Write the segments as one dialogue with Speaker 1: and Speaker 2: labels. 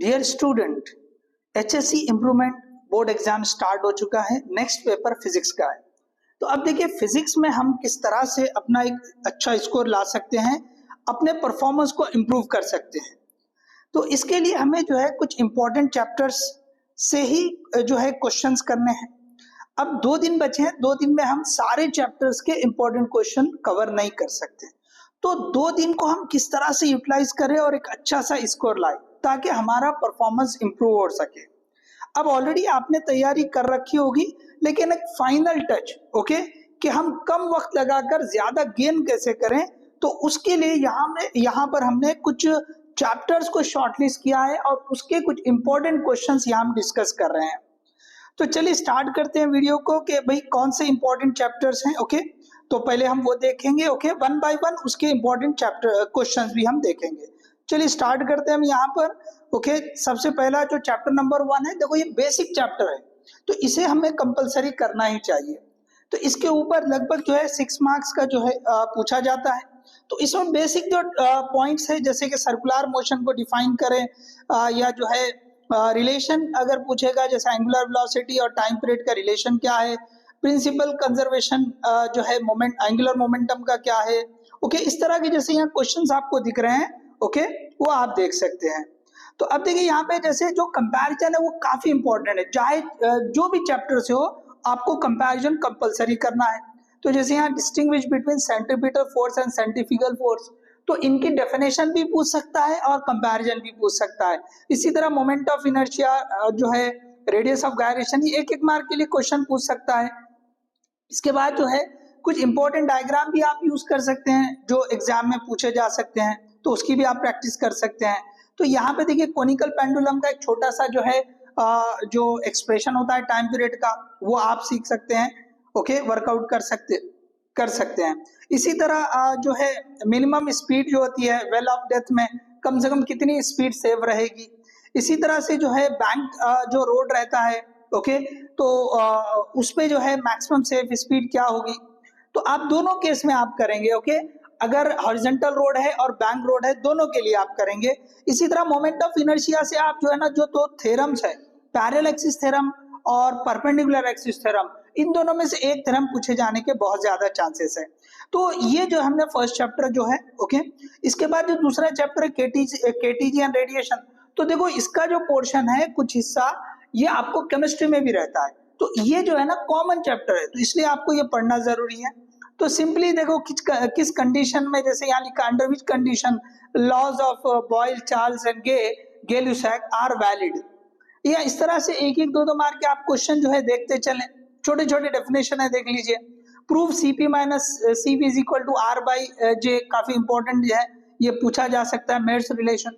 Speaker 1: Dear student, HSC improvement board exam start हो चुका है। नेक्स्ट पेपर फिजिक्स का है। तो अब देखिए फिजिक्स में हम किस तरह से अपना एक अच्छा स्कोर ला सकते हैं, अपने परफॉर्मेंस को इम्प्रूव कर सकते हैं। तो इसके लिए हमें जो है कुछ इंपॉर्टेंट चैप्टर्स से ही जो है क्वेश्चंस करने हैं। अब 2 दिन बचे हैं, 2 दिन में हम सारे चैप्टर्स के इंपॉर्टेंट क्वेश्चन कवर नहीं कर सकते। तो 2 दिन को हम किस तरह से यूटिलाइज करें और एक अच्छा सा स्कोर लाए ताकि हमारा परफॉर्मेंस इंप्रूव हो सके। अब ऑलरेडी आपने तैयारी कर रखी होगी, लेकिन एक फाइनल टच ओके कि हम कम वक्त लगाकर ज्यादा गेन कैसे करें, तो उसके लिए यहाँ पर हमने कुछ चैप्टर्स को शॉर्टलिस्ट किया है और उसके कुछ इंपॉर्टेंट क्वेश्चंस यहाँ हम डिस्कस कर रहे हैं। तो चलिए स्टार्ट करते हैं वीडियो को कि भाई कौन से इंपॉर्टेंट चैप्टर्स हैं। ओके, तो पहले हम वो देखेंगे। ओके, वन बाय वन उसके इंपॉर्टेंट चैप्टर क्वेश्चंस भी हम देखेंगे। चलिए स्टार्ट करते हैं हम यहाँ पर। ओके, सबसे पहला जो चैप्टर नंबर 1 है, देखो ये बेसिक चैप्टर है तो इसे हमें कंपलसरी करना ही चाहिए। तो इसके ऊपर लगभग जो है 6 मार्क्स का जो है पूछा जाता है। तो इसमें बेसिक जो पॉइंट्स है, जैसे कि सर्कुलर मोशन को डिफाइन करें, या जो है रिलेशन अगर पूछेगा, जैसे एंगुलर वेलोसिटी और टाइम पीरियड का रिलेशन क्या है, प्रिंसिपल कंजर्वेशन जो है मोमेंट एंगुलर मोमेंटम का क्या है। ओके, इस तरह के जैसे यहाँ क्वेश्चंस आपको दिख रहे हैं, ओके, वो आप देख सकते हैं। तो अब देखिए यहाँ पे जैसे जो कंपैरिजन है वो काफी इंपॉर्टेंट है, चाहे जो भी चैप्टर से हो आपको कंपैरिजन कंपलसरी करना है। तो जैसे यहाँ distinguish between centripetal force and centrifugal force, तो इनकी डेफिनेशन भी पूछ सकता है और कंपैरिजन भी पूछ सकता है। इसी तरह मोमेंट ऑफ इनर्शिया जो है, रेडियस ऑफ गायरेशन, ये एक मार्क के लिए क्वेश्चन पूछ सकता है। इसके बाद जो है कुछ इंपॉर्टेंट डायग्राम भी आप यूज कर सकते हैं जो एग्जाम में पूछे जा सकते हैं, तो उसकी भी आप प्रैक्टिस कर सकते हैं। तो यहाँ पे देखिए कोनिकल पेंडुलम का एक छोटा सा जो है जो एक्सप्रेशन होता है टाइम पीरियड का, वो आप सीख सकते हैं। ओके, वर्कआउट कर सकते हैं। इसी तरह जो है मिनिमम स्पीड जो होती है वेल ऑफ डेथ में कम से कम कितनी स्पीड सेव रहेगी। इसी तरह से जो है बैंक जो रोड रहता है, ओके, तो उस पे जो है मैक्सिमम सेफ स्पीड क्या होगी। तो आप दोनों केस में आप करेंगे। ओके, अगर हॉरिजॉन्टल रोड है और बैंक रोड है, दोनों के लिए आप करेंगे। इसी तरह मोमेंट ऑफ इनर्शिया से आप जो है ना, जो दो थ्योरम्स है, पैरेलल एक्सिस थ्योरम और परपेंडिकुलर एक्सिस थ्योरम, इन दोनों में से एक थ्योरम पूछे जाने के बहुत ज्यादा चांसेस है। तो ये जो हमने फर्स्ट चैप्टर जो है, ओके, इसके बाद जो दूसरा चैप्टर है केटीजी एंड रेडिएशन, तो देखो इसका जो पोर्शन है कुछ हिस्सा ये आपको केमिस्ट्री में भी रहता है, तो ये जो है ना कॉमन चैप्टर है, तो इसलिए आपको ये पढ़ना जरूरी है। तो सिंपली देखो किस कंडीशन में, जैसे यहाँ लिखा under which condition laws of Boyle Charles and Gay Lussac are valid, या इस तरह से एक एक दो मार्क के आप क्वेश्चन जो है देखते चलें। छोटे छोटे डेफिनेशन है, देख लीजिए। Prove CP minus CV is equal to R by J, काफी इंपॉर्टेंट है, ये पूछा जा सकता है। Mayer's relation,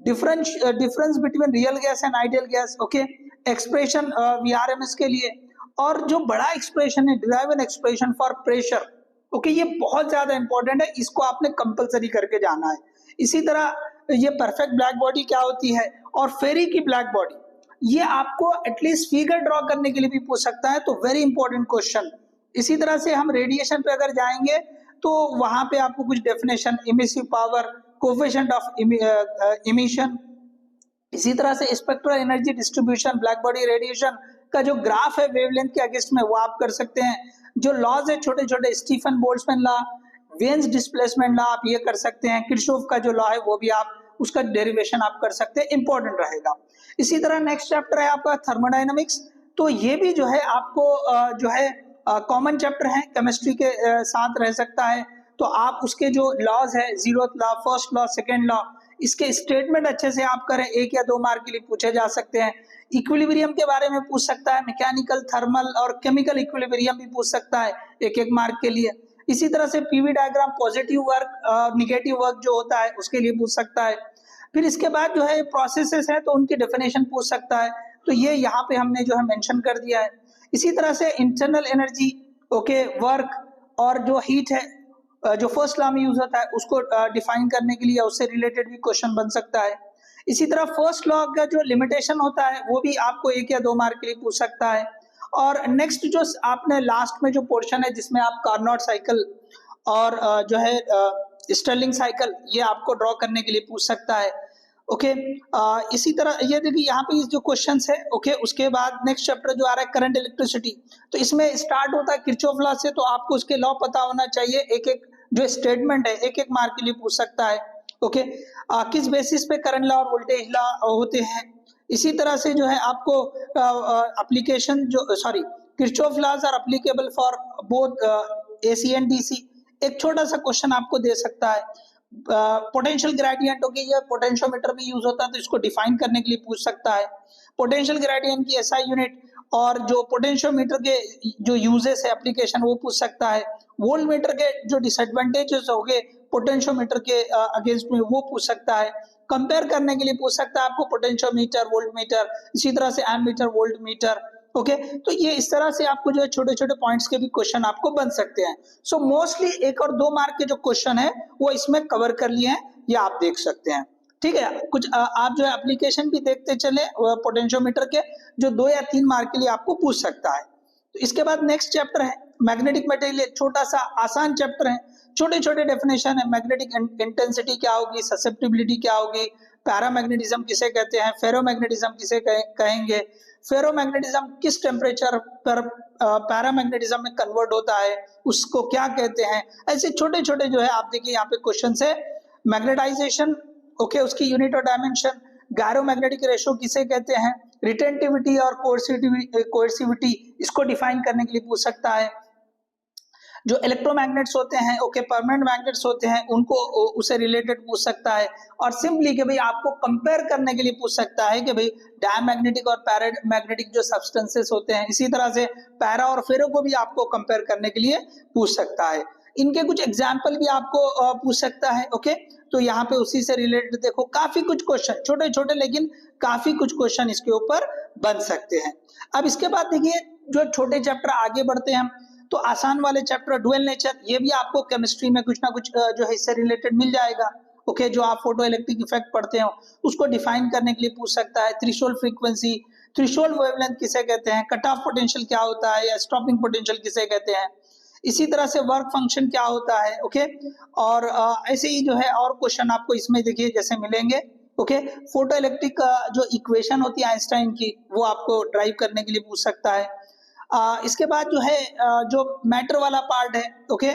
Speaker 1: difference between real gas and ideal gas, okay, expression VRMS के लिए, और जो बड़ा एक्सप्रेशन है derive an expression for pressure, okay, ये बहुत ज्यादा इंपॉर्टेंट है, इसको आपने कंपलसरी करके जाना है। इसी तरह ये परफेक्ट ब्लैक बॉडी क्या होती है और फेरी की ब्लैक बॉडी, ये आपको एटलीस्ट फिगर ड्रॉ करने के लिए भी पूछ सकता है, तो वेरी इंपॉर्टेंट क्वेश्चन। इसी तरह से हम रेडिएशन पे अगर जाएंगे तो वहां पे आपको कुछ definition, emissive power, coefficient of emission, इसी तरह से spectral energy distribution, black body radiation का जो ग्राफ है वेवलेंथ के अगेंस्ट में, वो आप कर सकते हैं। जो लॉज है छोटे छोटे, Stefan Boltzmann law, veins displacement law, आप ये कर सकते हैं। किरचॉफ का जो लॉ है वो भी आप उसका डेरिवेशन आप कर सकते हैं, इंपॉर्टेंट रहेगा। इसी तरह नेक्स्ट चैप्टर है आपका थर्मोडायनामिक्स, तो ये भी जो है आपको जो है कॉमन चैप्टर है, केमिस्ट्री के साथ रह सकता है। तो आप उसके जो लॉज है, zeroth law, first law, second law, इसके स्टेटमेंट अच्छे से आप करें, 1 या 2 मार्क के लिए पूछे जा सकते हैं। इक्विलिब्रियम के बारे में पूछ सकता है, मैकेनिकल, थर्मल और केमिकल इक्विलिब्रियम भी पूछ सकता है 1-1 मार्क के लिए। इसी तरह से पीवी डायग्राम, पॉजिटिव वर्क और निगेटिव वर्क जो होता है उसके लिए पूछ सकता है। फिर इसके बाद जो है प्रोसेसेस है, तो उनकी डेफिनेशन पूछ सकता है, तो ये यहाँ पे हमने जो है मेंशन कर दिया है। इसी तरह से इंटरनल एनर्जी, ओके, वर्क और जो हीट है जो फर्स्ट लॉ में यूज होता है उसको डिफाइन करने के लिए उससे रिलेटेड भी क्वेश्चन बन सकता है। इसी तरह फर्स्ट लॉ का जो लिमिटेशन होता है वो भी आपको 1 या 2 मार्क के लिए पूछ सकता है। और नेक्स्ट जो आपने लास्ट में जो पोर्शन है जिसमें आप कार्नोट साइकिल और जो है स्टर्लिंग साइकिल, ये आपको ड्रॉ करने के लिए पूछ सकता है। ओके। इसी तरह ये देखिए यहाँ पे जो क्वेश्चंस है, ओके, उसके बाद नेक्स्ट चैप्टर जो आ रहा है करंट इलेक्ट्रिसिटी, तो इसमें स्टार्ट होता है किरचॉफ लॉ से, तो आपको उसके लॉ पता होना चाहिए। एक एक जो स्टेटमेंट है एक एक मार्क के लिए पूछ सकता है, ओके। किस बेसिस पे करंट लॉ और वोल्टेज लॉ होते हैं। इसी तरह से जो है आपको एप्लीकेशन जो sorry Kirchhoff laws are applicable for both AC and DC, एक छोटा सा क्वेश्चन आपको दे सकता है। पोटेंशियल ग्रेडियंट, ओके, ये पोटेंशियोमीटर में यूज होता है तो इसको डिफाइन करने के लिए पूछ सकता है। पोटेंशियल ग्रेडियंट की एसआई यूनिट और जो पोटेंशियोमीटर के जो यूजेस है एप्लीकेशन वो पूछ सकता है। वोल्ट मीटर के जो डिसएडवांटेजेस हो गए पोटेंशियोमीटर के अगेंस्ट में वो पूछ सकता है। कंपेयर करने के लिए पूछ सकता है आपको पोटेंशियोमीटर वोल्ट मीटर, इसी तरह से एमीटर वोल्ट मीटर, ओके। तो ये इस तरह से आपको जो है छोटे छोटे पॉइंट्स के भी क्वेश्चन आपको बन सकते हैं। सो मोस्टली 1 और 2 मार्क के जो क्वेश्चन है वो इसमें कवर कर लिए हैं, ये आप देख सकते हैं। ठीक है, कुछ आप जो है एप्लीकेशन भी देखते चले पोटेंशियोमीटर के, जो 2 या 3 मार्क के लिए आपको पूछ सकता है। तो इसके बाद नेक्स्ट चैप्टर है मैग्नेटिक मटेरियल, छोटा सा आसान चैप्टर है, छोटे छोटे डेफिनेशन है। मैग्नेटिक इंटेंसिटी क्या होगी, ससेप्टिबिलिटी क्या होगी, पैरामैग्नेटिज्म किसे कहते हैं, फेरोमैग्नेटिज्म किसे कहेंगे, फेरोमैग्नेटिज्म किस टेम्परेचर पर पैरामैग्नेटिज्म में कन्वर्ट होता है उसको क्या कहते हैं। ऐसे छोटे छोटे जो है आप देखिए यहाँ पे क्वेश्चन है। मैग्नेटाइजेशन, ओके, उसकी यूनिट और डायमेंशन, गायरोमैग्नेटिक रेशो किसे कहते हैं, रिटेंटिविटी और कोएर्सिविटी इसको डिफाइन करने के लिए पूछ सकता है। जो इलेक्ट्रोमैग्नेट्स होते हैं, ओके, परमानेंट मैग्नेट्स होते हैं, उनको उसे रिलेटेड पूछ सकता है। और सिंपली कि भाई आपको कंपेयर करने के लिए पूछ सकता है कि भाई डायमैग्नेटिक और पैरामैग्नेटिक जो सब्सटेंसेस होते हैं, इसी तरह से पैरा और फेरो को भी आपको कंपेयर करने के लिए पूछ सकता है। इनके कुछ एग्जाम्पल भी आपको पूछ सकता है, ओके। तो यहाँ पे उसी से रिलेटेड देखो काफी कुछ क्वेश्चन, छोटे छोटे लेकिन काफी कुछ क्वेश्चन इसके ऊपर बन सकते हैं। अब इसके बाद देखिए जो छोटे चैप्टर आगे बढ़ते हैं हम, तो आसान वाले चैप्टर ड्यूअल नेचर, ये भी आपको केमिस्ट्री में कुछ ना कुछ जो है इससे रिलेटेड मिल जाएगा, ओके। जो आप फोटो इलेक्ट्रिक इफेक्ट पढ़ते हो उसको डिफाइन करने के लिए पूछ सकता है। थ्रेशोल्ड फ्रीक्वेंसी, थ्रेशोल्ड वेवलेंथ किसे कहते हैं, कट ऑफ पोटेंशियल क्या होता है या स्टॉपिंग पोटेंशियल किसे कहते हैं, इसी तरह से वर्क फंक्शन क्या होता है, ओके। और ऐसे ही जो है और क्वेश्चन आपको इसमें देखिए जैसे मिलेंगे, ओके। फोटो इलेक्ट्रिक जो इक्वेशन होती है आइंस्टाइन की वो आपको ड्राइव करने के लिए पूछ सकता है। इसके बाद जो है जो मैटर वाला पार्ट है, okay,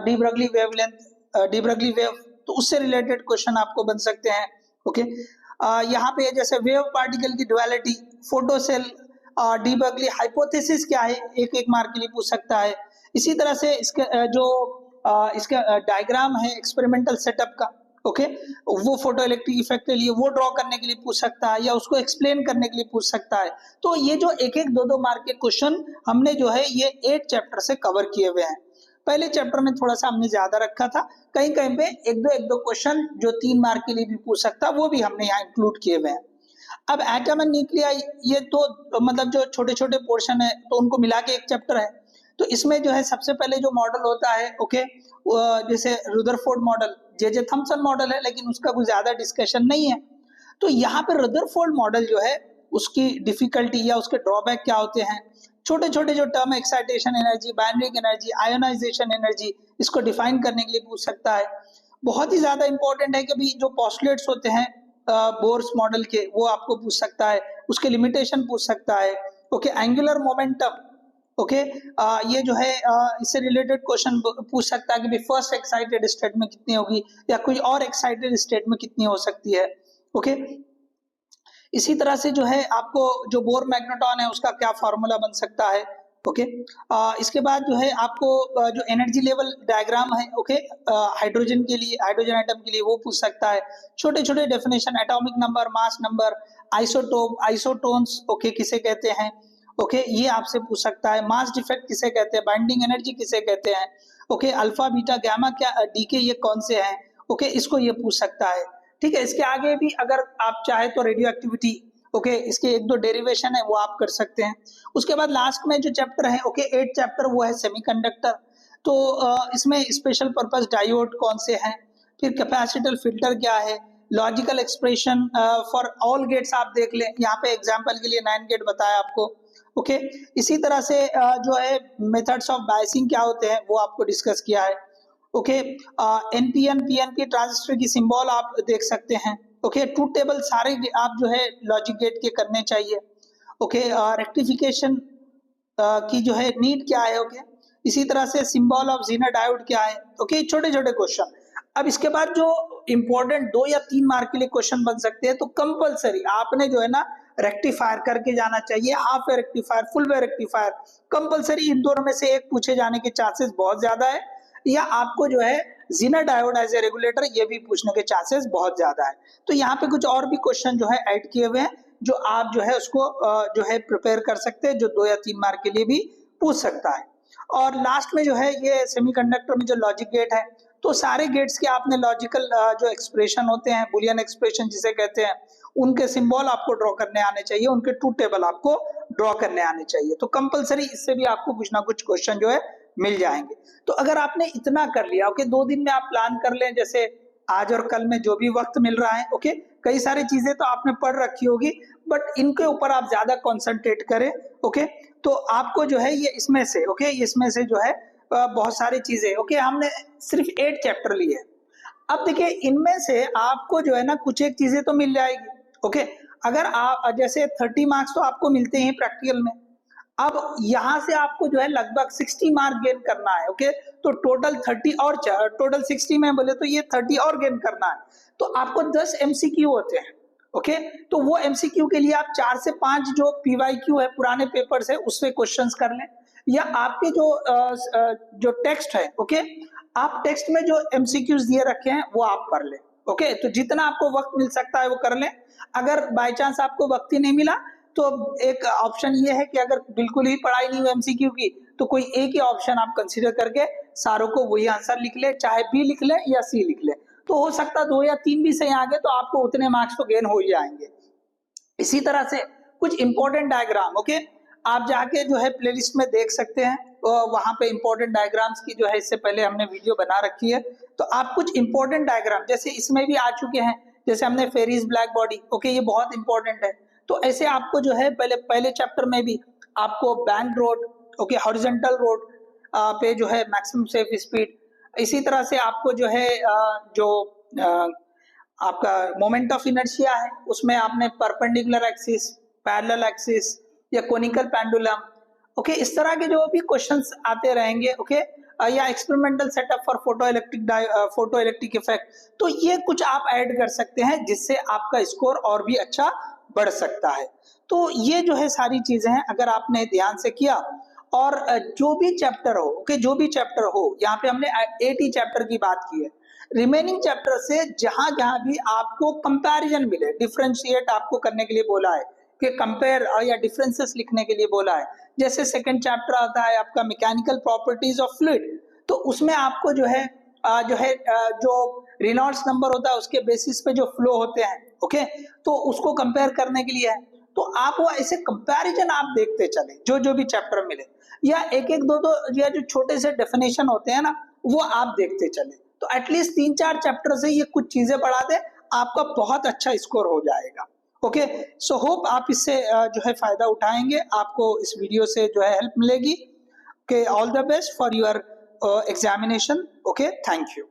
Speaker 1: de Broglie wavelength, de Broglie wave, तो उससे रिलेटेड क्वेश्चन आपको बन सकते हैं, ओके। यहाँ पे जैसे वेव पार्टिकल की duality, photo cell, de Broglie hypothesis क्या है, एक एक मार्क के लिए पूछ सकता है। इसी तरह से इसके इसका डायग्राम है एक्सपेरिमेंटल सेटअप का, ओके, वो फोटो इलेक्ट्रिक इफेक्ट के लिए वो ड्रॉ करने के लिए पूछ सकता है या उसको एक्सप्लेन करने के लिए पूछ सकता है। तो ये जो एक एक 2-2 मार्क के क्वेश्चन हमने जो है ये 8 चैप्टर से कवर किए हुए हैं। पहले चैप्टर में थोड़ा सा हमने ज्यादा रखा था, कहीं कहीं पे एक दो क्वेश्चन जो 3 मार्क के लिए भी पूछ सकता वो भी हमने यहाँ इंक्लूड किए हुए हैं। अब एटम एंड न्यूक्लियाई, ये तो मतलब जो छोटे छोटे पोर्शन है तो उनको मिला के एक चैप्टर है। तो इसमें जो है सबसे पहले जो मॉडल होता है, ओके, जैसे Rutherford model, J Thomson model है, लेकिन उसका कुछ ज्यादा डिस्कशन नहीं है। तो यहाँ पे रुदरफोर्ड मॉडल जो है उसकी डिफिकल्टी या उसके ड्रॉबैक क्या होते हैं, छोटे छोटे जो term excitation energy, binding energy, ionization energy, इसको डिफाइन करने के लिए पूछ सकता है। बहुत ही ज्यादा इंपॉर्टेंट है कि भी जो पोस्टुलेट्स होते हैं बोर्स मॉडल के वो आपको पूछ सकता है, उसके लिमिटेशन पूछ सकता है, ओके। एंगुलर मोमेंटम, ओके, ये जो है इससे रिलेटेड क्वेश्चन पूछ सकता है कि भी फर्स्ट एक्साइटेड स्टेट में कितनी होगी या कोई और एक्साइटेड स्टेट में कितनी हो सकती है, ओके। इसी तरह से जो है आपको जो बोर मैग्नेटॉन है उसका क्या फॉर्मूला बन सकता है, ओके। इसके बाद जो है आपको जो एनर्जी लेवल डायग्राम है, ओके, हाइड्रोजन के लिए, हाइड्रोजन एटम के लिए वो पूछ सकता है। छोटे छोटे definition, atomic number, mass number, isotope, isotones, okay, किसे कहते हैं, ओके, ये आपसे पूछ सकता है। मास डिफेक्ट किसे कहते हैं, बाइंडिंग एनर्जी किसे कहते हैं, ओके, अल्फा बीटा गामा क्या डीके ये कौन से हैं, ओके, इसको ये पूछ सकता है। ठीक है, इसके आगे भी अगर आप चाहे तो रेडियो एक्टिविटी, ओके, इसके 1-2 डेरिवेशन है वो आप कर सकते हैं। उसके बाद लास्ट में जो चैप्टर है, ओके, 8 चैप्टर, वो है सेमीकंडक्टर। तो इसमें स्पेशल पर्पस डायोड कौन से हैं, फिर कैपेसिटर फिल्टर क्या है, logical expression for all gates आप देख लें, यहाँ पे एग्जांपल के लिए 9 गेट बताया आपको, ओके। इसी तरह से जो है मेथड्स ऑफ बायसिंग क्या होते हैं वो आपको डिस्कस किया है, ओके। एनपीएन पीएनपी ट्रांजिस्टर की सिंबल आप देख सकते हैं, ओके, ट्रूथ टेबल सारे आप जो है लॉजिक गेट के करने चाहिए। ओके, रेक्टिफिकेशन की जो है नीड क्या है। ओके, इसी तरह से सिंबल ऑफ जीनर डायोड क्या है। ओके, छोटे छोटे क्वेश्चन। अब इसके बाद जो इंपॉर्टेंट 2 या 3 मार्क के लिए क्वेश्चन बन सकते हैं, तो कंपलसरी आपने जो है ना रेक्टिफायर करके जाना चाहिए, हाफ वे रेक्टिफायर, फुल वे रेक्टिफायर, कंपलसरी इन दोनों में से एक पूछे जाने के चांसेस बहुत ज्यादा है, या आपको जो है zener diode as a regulator ये भी पूछने के चांसेस बहुत ज्यादा है। तो यहाँ पे कुछ और भी क्वेश्चन जो है ऐड किए हुए हैं, जो आप जो है उसको जो है प्रिपेयर कर सकते हैं, जो 2 या 3 मार्क के लिए भी पूछ सकता है। और लास्ट में जो है ये सेमीकंडक्टर में जो लॉजिक गेट है, तो सारे गेट्स के आपने लॉजिकल जो एक्सप्रेशन होते हैं, बुलियन एक्सप्रेशन जिसे कहते हैं, उनके सिंबल आपको ड्रॉ करने आने चाहिए, उनके ट्रूथ टेबल आपको ड्रॉ करने आने चाहिए। तो कंपलसरी इससे भी आपको कुछ ना कुछ क्वेश्चन जो है मिल जाएंगे। तो अगर आपने इतना कर लिया, ओके, 2 दिन में आप प्लान कर लें, जैसे आज और कल में जो भी वक्त मिल रहा है, ओके, कई सारी चीजें तो आपने पढ़ रखी होगी, बट इनके ऊपर आप ज्यादा कॉन्सेंट्रेट करें। ओके, तो आपको जो है ये इसमें से, ओके, इसमें से जो है बहुत सारी चीजें, ओके, हमने सिर्फ 8 चैप्टर लिए। अब देखिए इनमें से आपको जो है ना कुछ एक चीजें तो मिल जाएगी। ओके, अगर आप जैसे 30 मार्क्स तो आपको मिलते हैं प्रैक्टिकल में, अब यहां से आपको जो है लगभग 60 मार्क गेन करना है। ओके, तो टोटल 30 और टोटल 60 में बोले तो ये 30 और गेन करना है, तो आपको 10 एमसीक्यू होते हैं। ओके, तो वो एमसीक्यू के लिए आप 4 से 5 जो पीवाईक्यू है पुराने पेपर से उससे क्वेश्चंस कर लें, या आपके जो टेक्स्ट है, ओके, आप टेक्स्ट में जो एमसीक्यूज दिए रखे हैं वो आप कर लें। ओके, तो जितना आपको वक्त मिल सकता है वो कर लें। अगर बाय चांस आपको वक्त ही नहीं मिला, तो एक ऑप्शन ये है कि अगर बिल्कुल ही पढ़ाई नहीं हुई एमसीक्यू की, तो कोई एक ही ऑप्शन आप कंसीडर करके सारों को वही आंसर लिख ले, चाहे बी लिख ले या सी लिख ले, तो हो सकता है 2 या 3 भी सही आ गए तो आपको उतने मार्क्स तो गेन हो ही जाएंगे। इसी तरह से कुछ इंपॉर्टेंट डायग्राम, ओके, आप जाके जो है प्लेलिस्ट में देख सकते हैं, वहां पे इंपॉर्टेंट डायग्राम्स की जो है इससे पहले हमने वीडियो बना रखी है, तो आप कुछ इंपॉर्टेंट डायग्राम जैसे इसमें भी आ चुके हैं, जैसे हमने फेरीज ब्लैक बॉडी, ओके, ये बहुत इंपॉर्टेंट है, तो ऐसे आपको जो है पहले चैप्टर में भी आपको bank road, okay, horizontal road पे जो है मैक्सिमम सेफ स्पीड, इसी तरह से आपको जो है जो आपका मोमेंट ऑफ इनर्शिया है उसमें आपने परपेंडिकुलर एक्सिस, पैरेलल एक्सिस या कोनिकल पेंडुलम, ओके, इस तरह के जो भी क्वेश्चंस आते रहेंगे, ओके, या experimental setup for photo electric effect, तो ये कुछ आप ऐड कर सकते हैं जिससे आपका स्कोर और भी अच्छा बढ़ सकता है। तो ये जो है सारी चीजें हैं, अगर आपने ध्यान से किया, और जो भी चैप्टर हो, ओके, जो भी चैप्टर हो, यहाँ पे हमने 80 चैप्टर की बात की है, रिमेनिंग चैप्टर से जहां जहां भी आपको कंपैरिजन मिले, डिफरेंशिएट आपको करने के लिए बोला है, कि कंपेयर या डिफरेंसेस लिखने के लिए बोला है, जैसे सेकंड चैप्टर आता है आपका मैकेनिकल प्रॉपर्टीज ऑफ फ्लूइड, तो उसमें आपको जो है जो रेनॉल्ड्स नंबर होता है उसके बेसिस पे जो फ्लो होते हैं, ओके, तो उसको कंपेयर करने के लिए है, तो आप वो ऐसे कंपैरिजन आप देखते चले जो जो भी चैप्टर मिले, या एक एक दो या जो छोटे से डेफिनेशन होते हैं ना वो आप देखते चले, तो एटलीस्ट 3-4 चैप्टर से ये कुछ चीजें पढ़ा दे, आपका बहुत अच्छा स्कोर हो जाएगा। ओके, सो होप आप इससे जो है फायदा उठाएंगे, आपको इस वीडियो से जो है हेल्प मिलेगी। Okay, all the best for your examination. Okay, thank you.